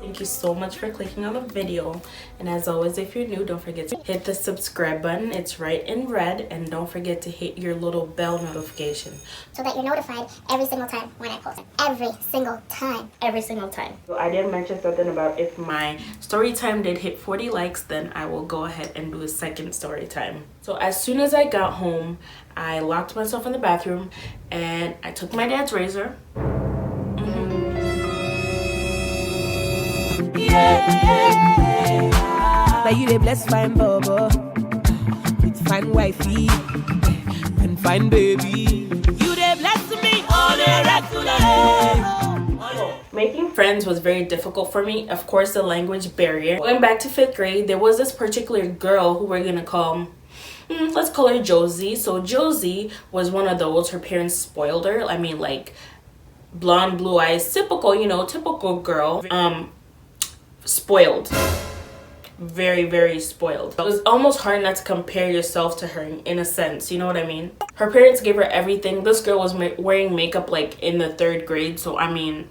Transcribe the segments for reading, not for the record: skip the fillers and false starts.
Thank you so much for clicking on the video. And as always, if you're new, don't forget to hit the subscribe button. It's right in red. And don't forget to hit your little bell notification so that you're notified every single time when I post it. Every single time. Every single time. So I did mention something about if my story time did hit 40 likes, then I will go ahead and do a second story time. So as soon as I got home, I locked myself in the bathroom and I took my dad's razor. Now you the blessed fine bobo with fine wifey and fine baby. You the bless me on a regular. Making friends was very difficult for me. Of course, the language barrier. Going back to 5th grade, there was this particular girl who we're gonna call, let's call her Josie. So Josie was one of those, her parents spoiled her. I mean, like blonde, blue eyes, typical, you know, typical girl. Spoiled. Very, very spoiled. It was almost hard not to compare yourself to her in a sense, you know what I mean? Her parents gave her everything. This girl was wearing makeup like in the 3rd grade, so I mean,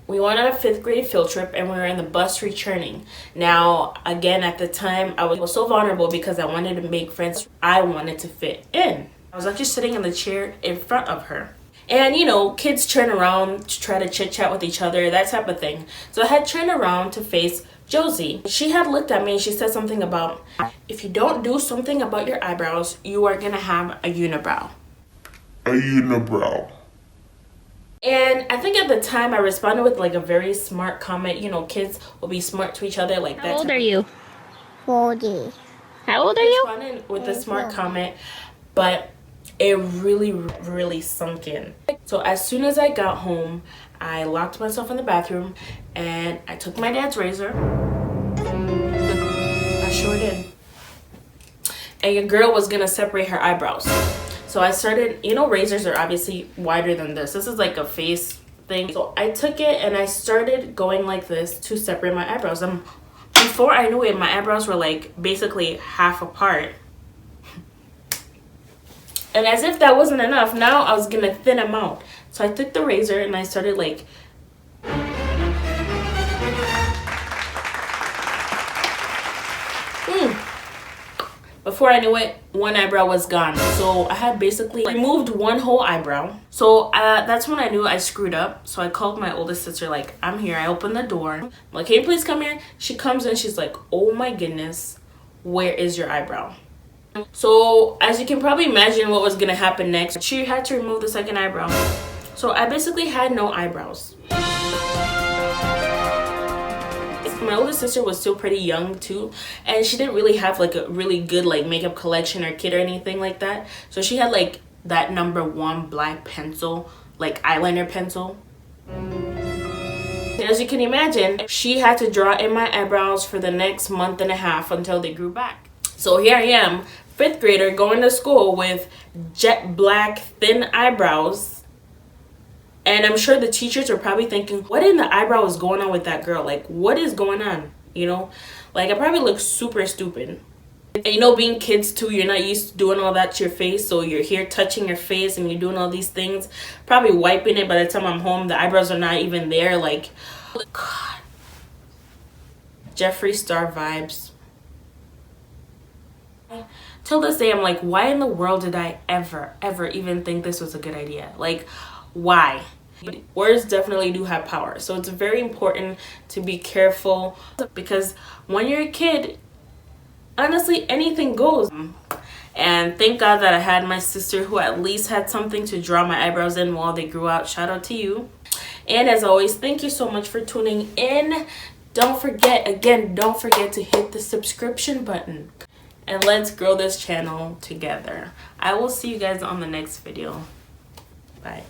we went on a 5th grade field trip and we were in the bus returning. Now, again, at the time, I was so vulnerable because I wanted to make friends. I wanted to fit in. I was actually sitting in the chair in front of her. And, you know, kids turn around to try to chit-chat with each other, that type of thing. So I had turned around to face Josie. She had looked at me and she said something about, if you don't do something about your eyebrows, you are going to have a unibrow. A unibrow. And I think at the time I responded with like a very smart comment. You know, kids will be smart to each other like that. How old are you? 40. How old are I you? responded with a smart comment, but it really sunk in. So as soon as I got home, I locked myself in the bathroom and I took my dad's razor. I sure did. And your girl was gonna separate her eyebrows. So I started, you know, razors are obviously wider than this. This is like a face thing. So I took it and I started going like this to separate my eyebrows. Before I knew it, my eyebrows were like basically half apart. And as if that wasn't enough, now I was gonna thin them out. So I took the razor and I started like, Before I knew it, one eyebrow was gone. So I had basically removed one whole eyebrow. So that's when I knew I screwed up. So I called my oldest sister, like, I'm here. I opened the door. I'm like, hey, please come here. She comes in, she's like, oh my goodness, where is your eyebrow? So as you can probably imagine what was gonna happen next, she had to remove the second eyebrow. So I basically had no eyebrows. My older sister was still pretty young too, and she didn't really have like a really good like makeup collection or kit or anything like that. So she had like that #1 black pencil, like eyeliner pencil. As you can imagine, she had to draw in my eyebrows for the next month and a half until they grew back. So here I am, 5th grader, going to school with jet black thin eyebrows. And I'm sure the teachers are probably thinking, what in the eyebrow is going on with that girl? Like, what is going on? You know, like I probably look super stupid. And you know, being kids too, you're not used to doing all that to your face. So you're here touching your face and you're doing all these things, probably wiping it. By the time I'm home, the eyebrows are not even there. Like, God. Jeffree Star vibes. Till this day, I'm like, why in the world did I ever even think this was a good idea? Like, why? Words definitely do have power, so it's very important to be careful, because when you're a kid, honestly, anything goes. And thank God that I had my sister who at least had something to draw my eyebrows in while they grew out. Shout out to you. And as always, thank you so much for tuning in. Don't forget to hit the subscription button, and let's grow this channel together. I will see you guys on the next video. Bye.